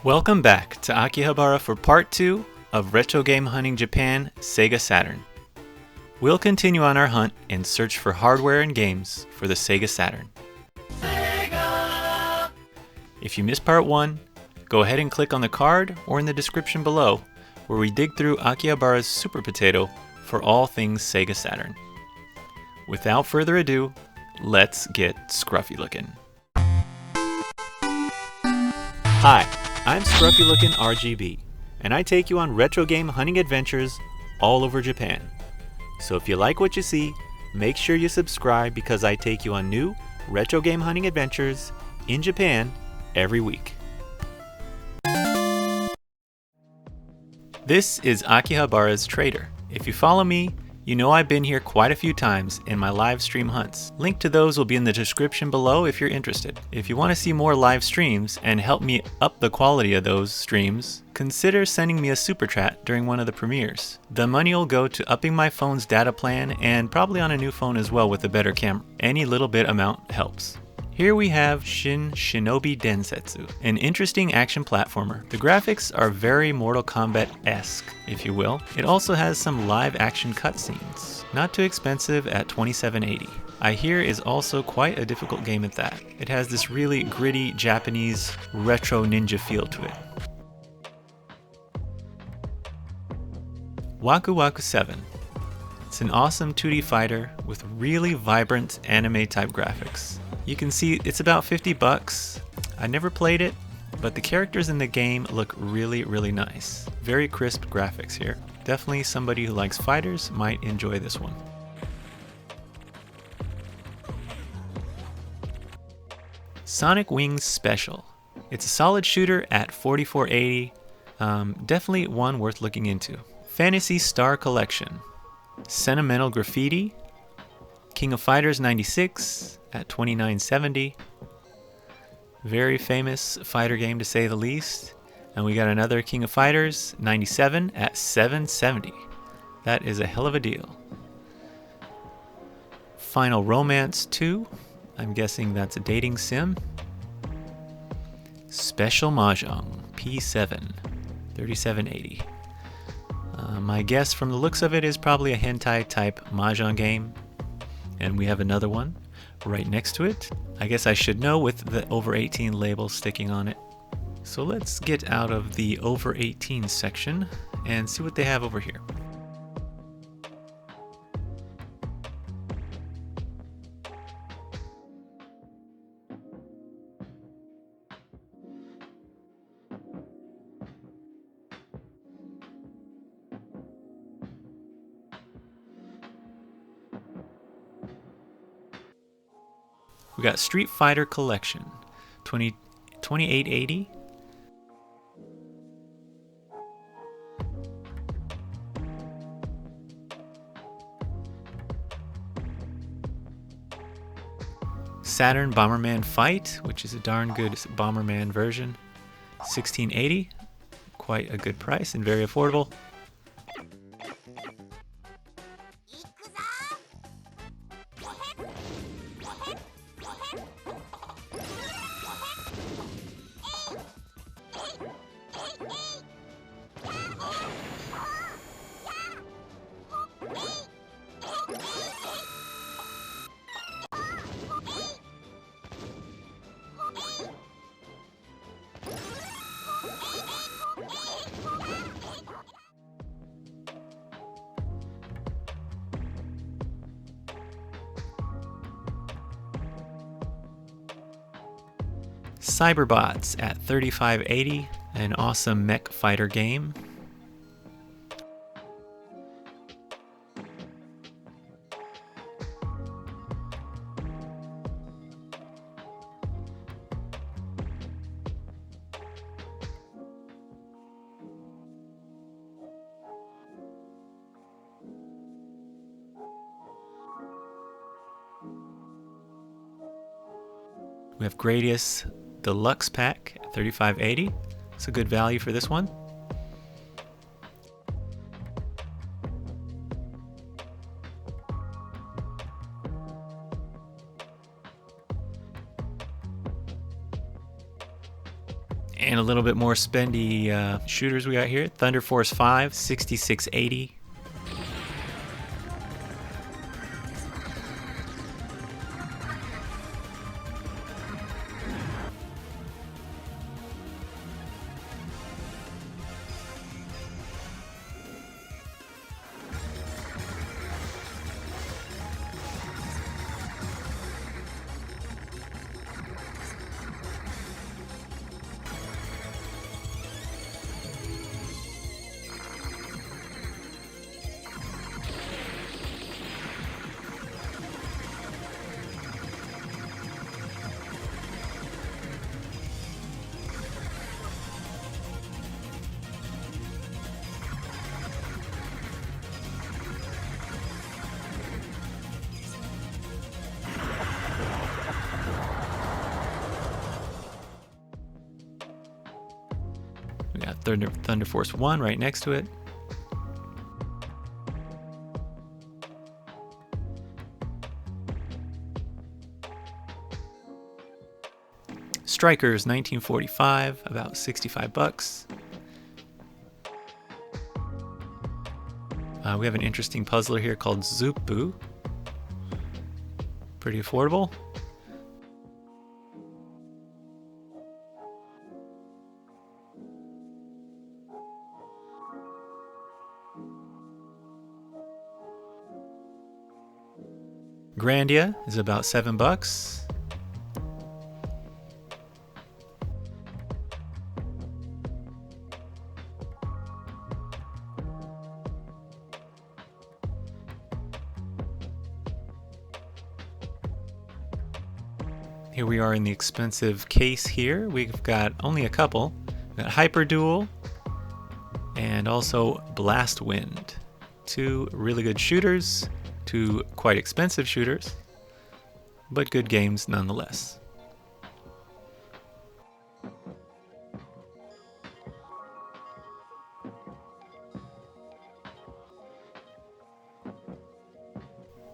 Welcome back to Akihabara for part 2 of Retro Game Hunting Japan Sega Saturn. We'll continue on our hunt and search for hardware and games for the Sega Saturn. Sega! If you missed part 1, go ahead and click on the card or in the description below where we dig through Akihabara's Super Potato for all things Sega Saturn. Without further ado, let's get scruffy looking. Hi, I'm Scruffy Looking RGB, and I take you on retro game hunting adventures all over Japan. So if you like what you see, make sure you subscribe because I take you on new retro game hunting adventures in Japan every week. This is Akihabara's Trader. If you follow me, you know I've been here quite a few times in my live stream hunts. Link to those will be in the description below if you're interested. If you want to see more live streams and help me up the quality of those streams, consider sending me a super chat during one of the premieres. The money will go to upping my phone's data plan and probably on a new phone as well with a better camera. Any little bit amount helps. Here we have Shin Shinobi Densetsu, an interesting action platformer. The graphics are very Mortal Kombat-esque, if you will. It also has some live action cutscenes. Not too expensive at $27.80. I hear is also quite a difficult game at that. It has this really gritty Japanese retro ninja feel to it. Waku Waku 7. It's an awesome 2D fighter with really vibrant anime type graphics. You can see it's about $50. I never played it, but the characters in the game look really nice. Very crisp graphics here. Definitely somebody who likes fighters might enjoy this one. Sonic Wings Special. It's a solid shooter at $44.80. Definitely one worth looking into. Fantasy Star Collection. Sentimental Graffiti. King of Fighters 96 at $29.70. Very famous fighter game to say the least. And we got another King of Fighters 97 at $7.70. That is a hell of a deal. Final Romance 2. I'm guessing that's a dating sim. Special Mahjong P7 $37.80. My guess from the looks of it is probably a hentai type Mahjong game. And we have another one right next to it. I guess I should know with the over 18 label sticking on it. So let's get out of the over 18 section and see what they have over here. We got Street Fighter Collection, $28.80. Saturn Bomberman Fight, which is a darn good Bomberman version, $16.80. Quite a good price and very affordable. Cyberbots at $35.80, an awesome mech fighter game. We have Gradius Deluxe Pack at $35.80. It's a good value for this one. And a little bit more spendy shooters we got here. Thunder Force 5, 6680. We got Thunder Force 1 right next to it. Strikers 1945, about 65 bucks. We have an interesting puzzler here called Zupu. Pretty affordable. Grandia is about 7 bucks. Here we are in the expensive case here. We've got only a couple. We've got Hyper Duel and also Blast Wind. Two really good shooters. Two quite expensive shooters, but good games nonetheless.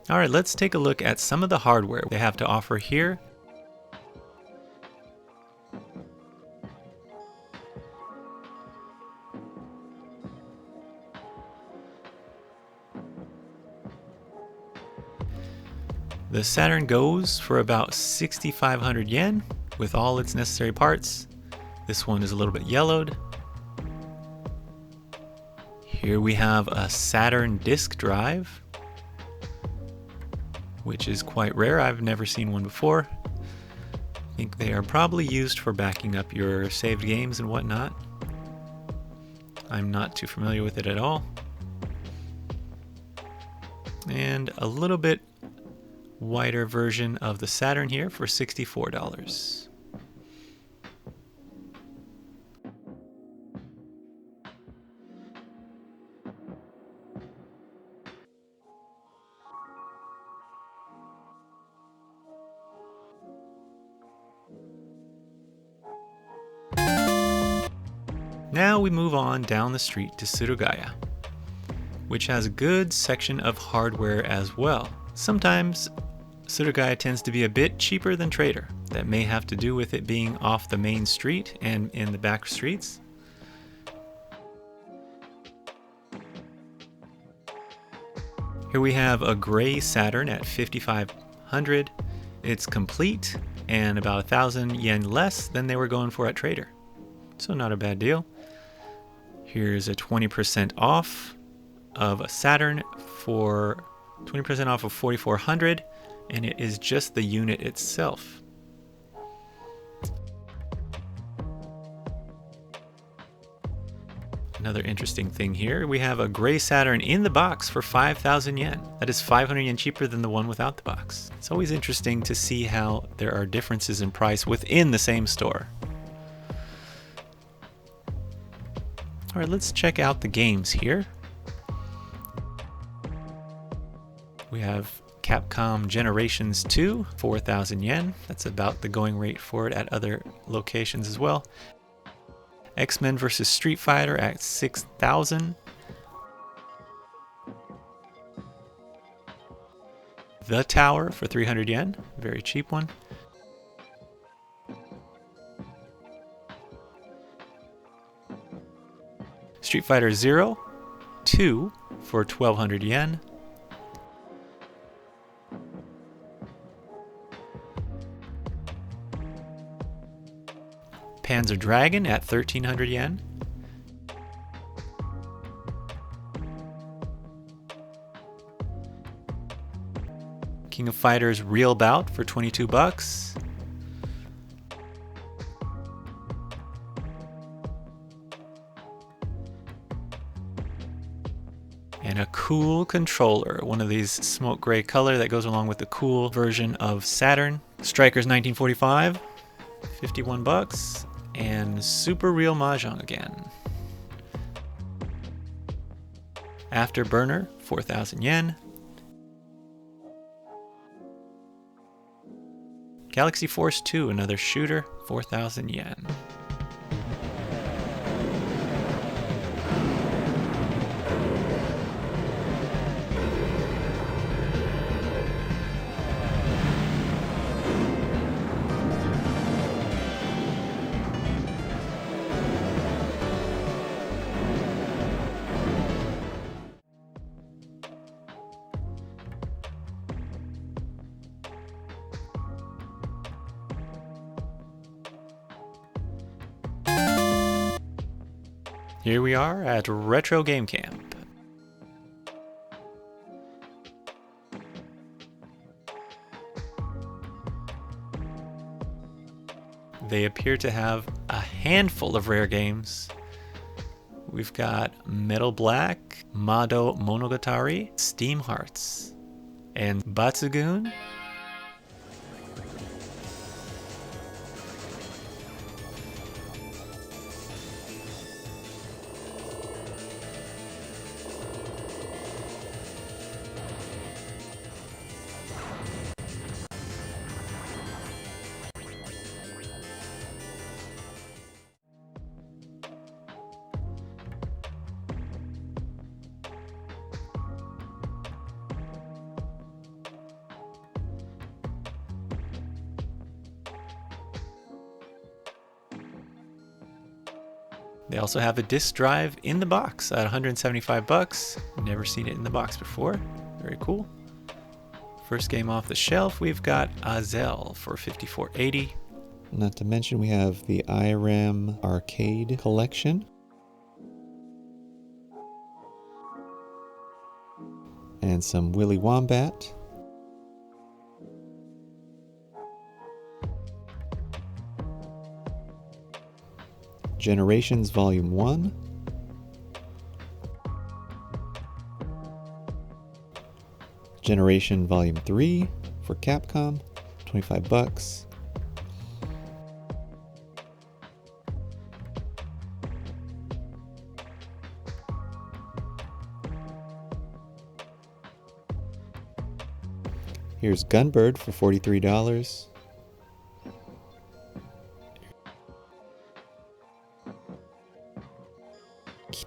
All right, let's take a look at some of the hardware they have to offer here. The Saturn goes for about 6,500 yen with all its necessary parts. This one is a little bit yellowed. Here we have a Saturn disk drive, which is quite rare. I've never seen one before. I think they are probably used for backing up your saved games and whatnot. I'm not too familiar with it at all. And a little bit wider version of the Saturn here for $64. Now we move on down the street to Surugaya, which has a good section of hardware as well. Sometimes Surugaya tends to be a bit cheaper than Trader. That may have to do with it being off the main street and in the back streets. Here we have a gray Saturn at 5,500. It's complete and about 1,000 yen less than they were going for at Trader. So not a bad deal. Here's a 20% off of a Saturn for 20% off of 4,400, and it is just the unit itself. Another interesting thing here, we have a gray Saturn in the box for 5,000 yen. That is 500 yen cheaper than the one without the box. It's always interesting to see how there are differences in price within the same store. All right, let's check out the games here. We have Capcom Generations 2, 4,000 yen. That's about the going rate for it at other locations as well. X-Men vs. Street Fighter at 6,000. The Tower for 300 yen, very cheap one. Street Fighter 0, 2 for 1,200 yen. Panzer Dragon at 1,300 yen. King of Fighters Real Bout for 22 bucks. And a cool controller, one of these smoke gray color that goes along with the cool version of Saturn. Strikers 1945, 51 bucks. And Super Real Mahjong again. Afterburner, 4,000 yen. Galaxy Force 2, another shooter, 4,000 yen. Here we are at Retro Game Camp. They appear to have a handful of rare games. We've got Metal Black, Mado Monogatari, Steam Hearts, and Batsugun. They also have a disc drive in the box at 175 bucks. Never seen it in the box before. Very cool. First game off the shelf, we've got Azel for 54.80. Not to mention we have the IRAM arcade collection. And some Willy Wombat. Generations Volume 1. Generation Volume 3 for Capcom, 25 bucks. Here's Gunbird for $43.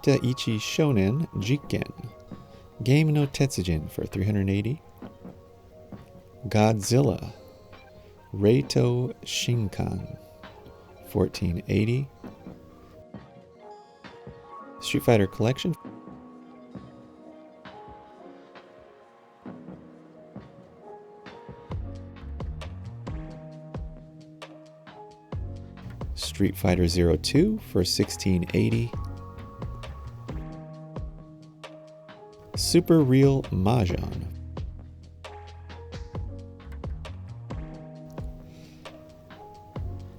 Kitaichi Shonen Jiken Game no Tetsujin for $380. Godzilla Reito Shinkan $14.80. Street Fighter Collection Street Fighter 02 for $16.80. Super Real Mahjong.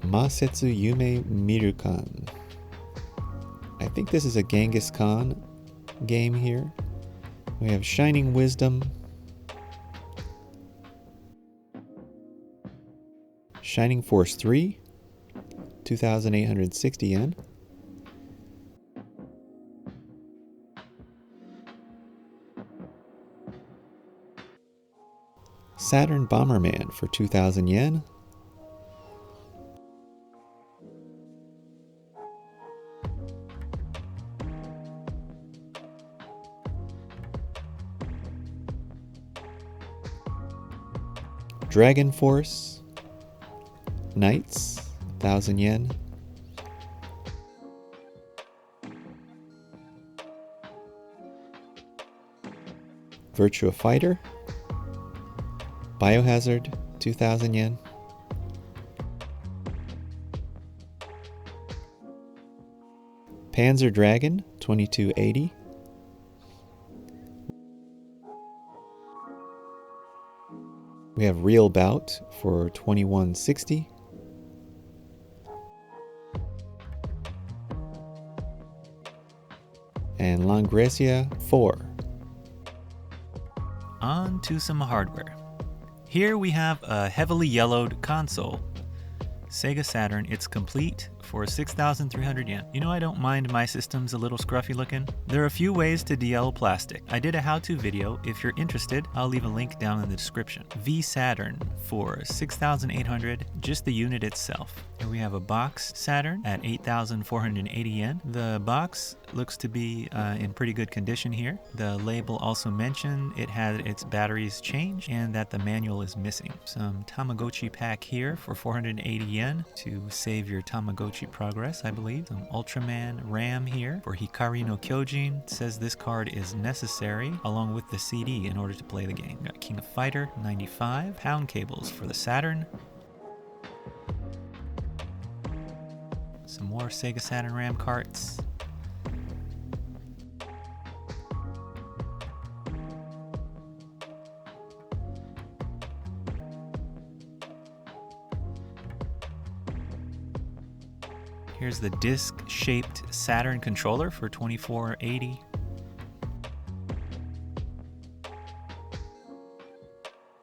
Masetsu Yume Mirukan. I think this is a Genghis Khan game here. We have Shining Wisdom, Shining Force 3, 2,860 yen. Saturn Bomberman for 2,000 yen. Dragon Force Knights, 1,000 yen. Virtua Fighter, Biohazard, 2,000 yen. Panzer Dragon, 2280. We have Real Bout for 2160. And Langresia 4. On to some hardware. Here we have a heavily yellowed console. Sega Saturn, it's complete for 6,300 yen. You know, I don't mind my systems a little scruffy looking. There are a few ways to DL plastic. I did a how-to video. If you're interested, I'll leave a link down in the description. V Saturn for 6,800, just the unit itself. Here we have a box Saturn at 8,480 yen. The box looks to be in pretty good condition here. The label also mentioned it had its batteries changed and that the manual is missing. Some Tamagotchi pack here for 480 yen to save your Tamagotchi progress, I believe. Some Ultraman RAM here for Hikari no Kyojin. It says this card is necessary along with the CD in order to play the game. Got King of Fighter 95, pound cables for the Saturn. Some more Sega Saturn RAM carts. Here's the disc-shaped Saturn controller for 2480.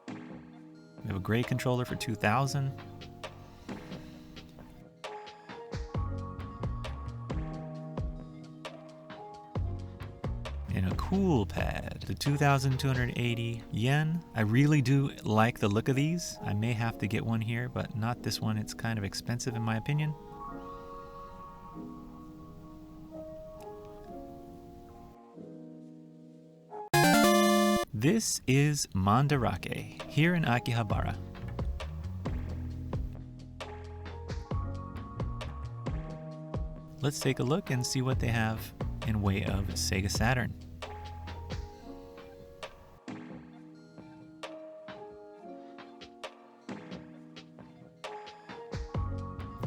We have a gray controller for 2000. And a cool pad, the 2,280 yen. I really do like the look of these. I may have to get one here, but not this one. It's kind of expensive in my opinion. This is Mandarake, here in Akihabara. Let's take a look and see what they have in way of Sega Saturn.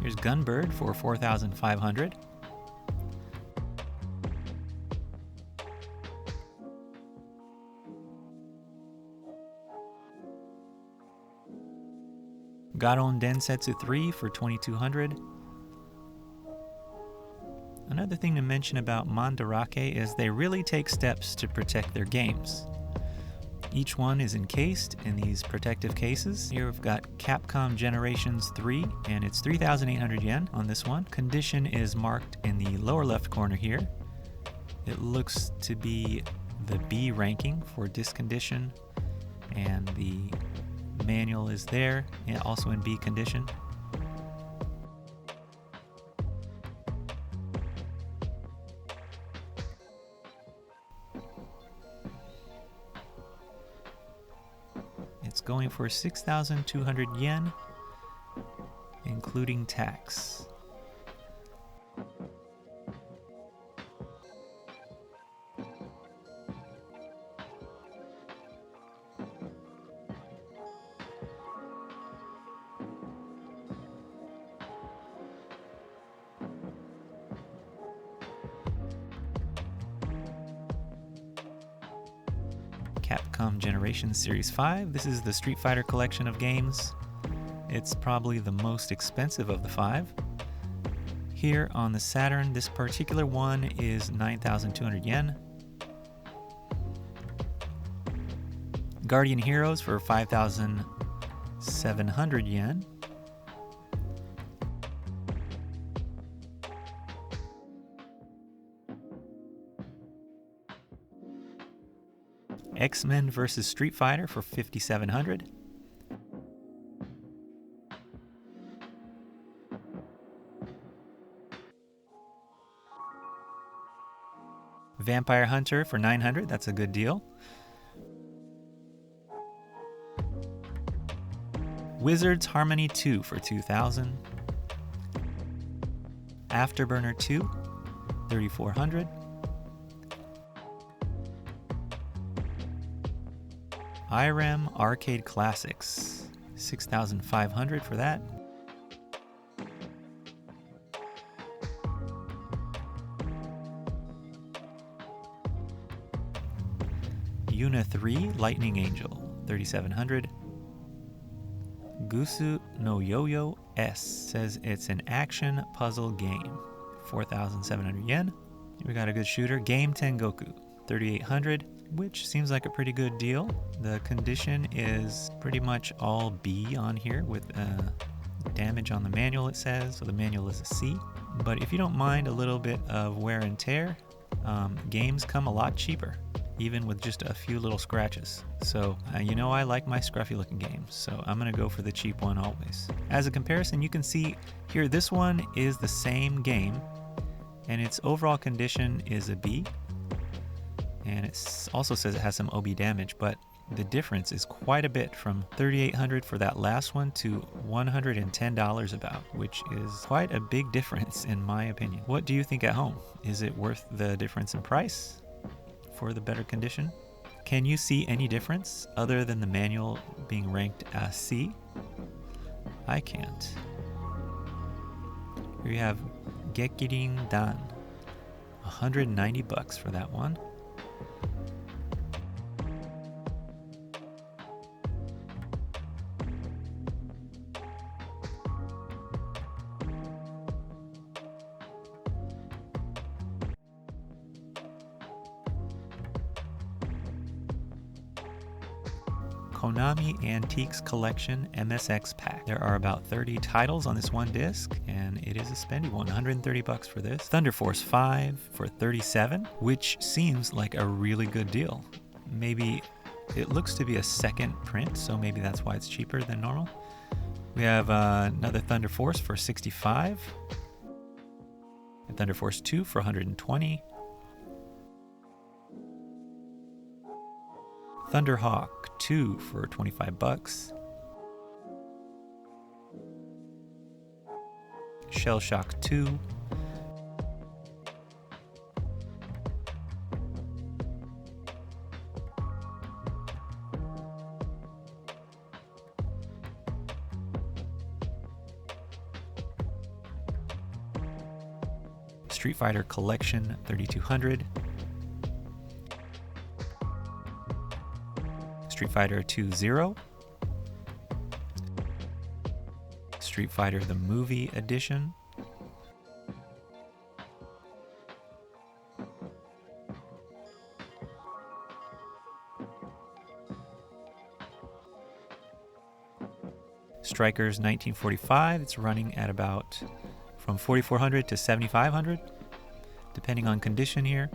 Here's Gunbird for 4,500. Garon Densetsu 3 for 2,200. Another thing to mention about Mandarake is they really take steps to protect their games. Each one is encased in these protective cases. Here we've got Capcom Generations 3, and it's 3,800 yen on this one. Condition is marked in the lower left corner here. It looks to be the B ranking for disc condition, and the manual is there, and also in B condition. It's going for 6,200 yen, including tax. Capcom Generations Series 5. This is the Street Fighter collection of games. It's probably the most expensive of the 5. Here on the Saturn, this particular one is 9,200 yen. Guardian Heroes for 5,700 yen. X-Men vs. Street Fighter for 5,700. Vampire Hunter for 900, that's a good deal. Wizards Harmony 2 for 2,000. Afterburner 2, 3,400. IREM Arcade Classics, 6,500 for that. Yuna 3 Lightning Angel, 3,700. Gusu no Yo-Yo S says it's an action puzzle game, 4,700 yen. We got a good shooter, Game Tengoku, 3,800, which seems like a pretty good deal. The condition is pretty much all B on here with damage on the manual, it says, so the manual is a C. But if you don't mind a little bit of wear and tear, games come a lot cheaper, even with just a few little scratches. So, you know I like my scruffy looking games, so I'm gonna go for the cheap one always. As a comparison, you can see here, this one is the same game, and its overall condition is a B. And it also says it has some OB damage, but the difference is quite a bit from $3,800 for that last one to $110 about, which is quite a big difference in my opinion. What do you think at home? Is it worth the difference in price for the better condition? Can you see any difference other than the manual being ranked as C? I can't. Here you have Gekirin Dan, 190 bucks for that one. Konami Antiques Collection MSX Pack. There are about 30 titles on this one disc, and it is a spendy one. 130 bucks for this. Thunder Force 5 for 37, which seems like a really good deal. Maybe it looks to be a second print, so maybe that's why it's cheaper than normal. We have another Thunder Force for 65, and Thunder Force 2 for 120. Thunderhawk 2 for 25 bucks. Shell Shock 2. Street Fighter Collection 3200. Street Fighter 2-0, Street Fighter the Movie Edition, Strikers 1945. It's running at about from 4,400 to 7,500, depending on condition here.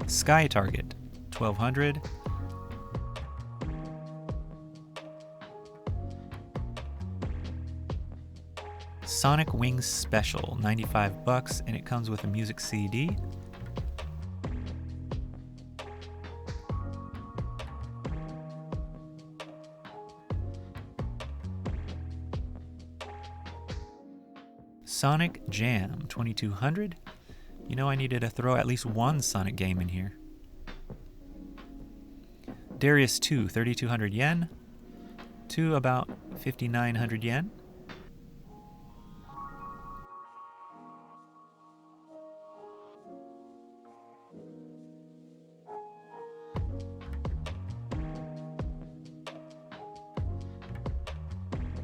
Sky Target 1,200. Sonic Wings Special 95 bucks, and it comes with a music CD. Sonic Jam 2,200. You know I needed to throw at least one Sonic game in here. Darius 2, 3,200 yen to about 5,900 yen.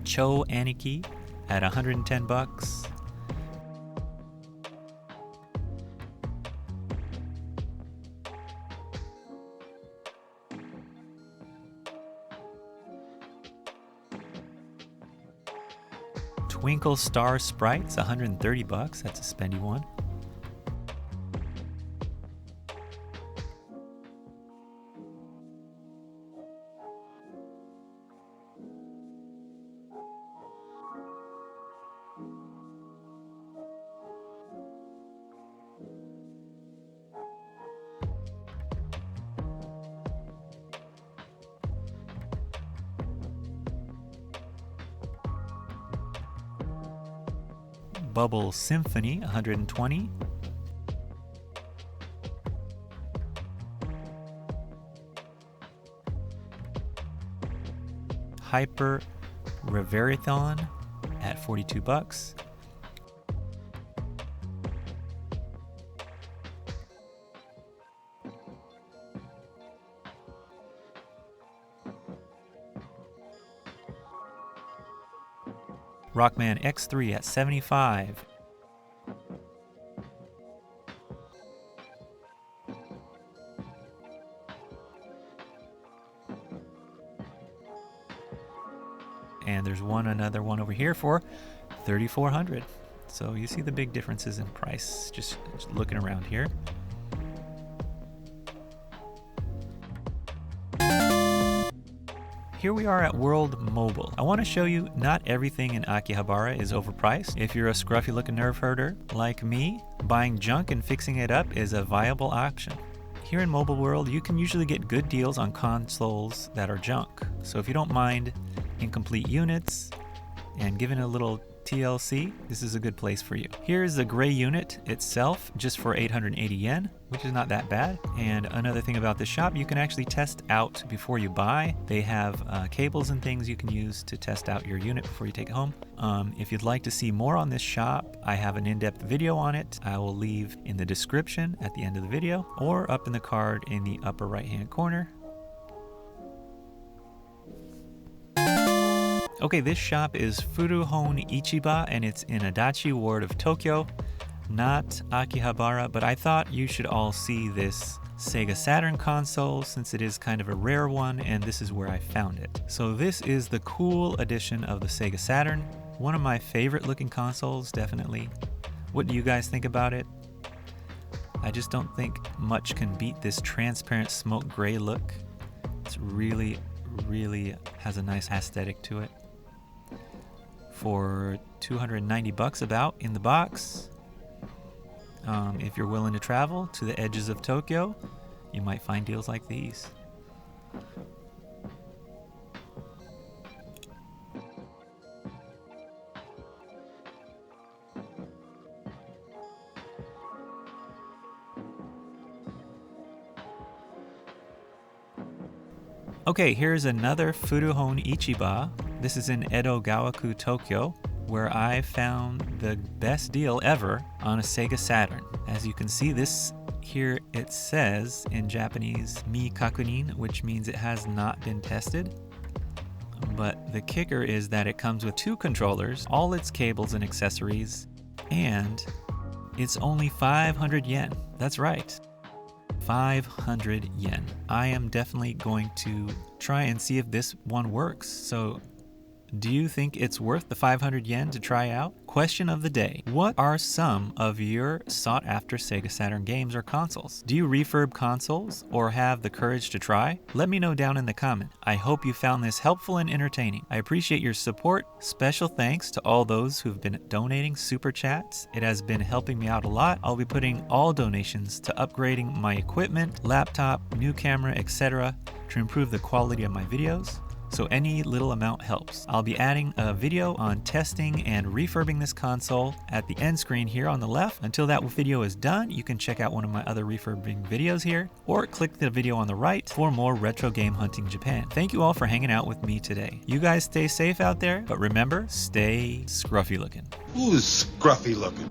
Cho Aniki at 110 bucks. Twinkle Star Sprites, 130 bucks. That's a spendy one. Bubble Symphony 120. Hyper Reverathon at $42. Rockman X3 at $75. And there's another one over here for $3,400. So you see the big differences in price just looking around here. Here we are at World Mobile. I want to show you not everything in Akihabara is overpriced. If you're a scruffy looking nerve herder like me, buying junk and fixing it up is a viable option. Here in Mobile World, you can usually get good deals on consoles that are junk. So if you don't mind incomplete units and giving a little TLC, this is a good place for you. Here's the gray unit itself, just for 880 yen, which is not that bad. And another thing about this shop, you can actually test out before you buy. They have cables and things you can use to test out your unit before you take it home. If you'd like to see more on this shop, I have an in-depth video on it. I will leave in the description at the end of the video or up in the card in the upper right-hand corner. Okay, this shop is Furuhonichiba and it's in Adachi Ward of Tokyo, not Akihabara, but I thought you should all see this Sega Saturn console since it is kind of a rare one and this is where I found it. So this is the cool edition of the Sega Saturn, one of my favorite looking consoles, definitely. What do you guys think about it? I just don't think much can beat this transparent smoke gray look. It's really has a nice aesthetic to it. For $290 about in the box. If you're willing to travel to the edges of Tokyo, you might find deals like these. Okay, here's another Furuhonichiba. This is in Edogawaku, Tokyo, where I found the best deal ever on a Sega Saturn. As you can see, this here it says in Japanese "mi kakunin," which means it has not been tested. But the kicker is that it comes with 2 controllers, all its cables and accessories, and it's only 500 yen. That's right. 500 yen. I am definitely going to try and see if this one works. So do you think it's worth the 500 yen to try out? Question of the day. What are some of your sought after Sega Saturn games or consoles? Do you refurb consoles or have the courage to try? Let me know down in the comment. I hope you found this helpful and entertaining. I appreciate your support. Special thanks to all those who've been donating super chats. It has been helping me out a lot. I'll be putting all donations to upgrading my equipment, laptop, new camera, etc. to improve the quality of my videos. So any little amount helps. I'll be adding a video on testing and refurbing this console at the end screen here on the left. Until that video is done, you can check out one of my other refurbing videos here, or click the video on the right for more retro game hunting Japan. Thank you all for hanging out with me today. You guys stay safe out there, but remember, stay scruffy looking. Who's scruffy looking?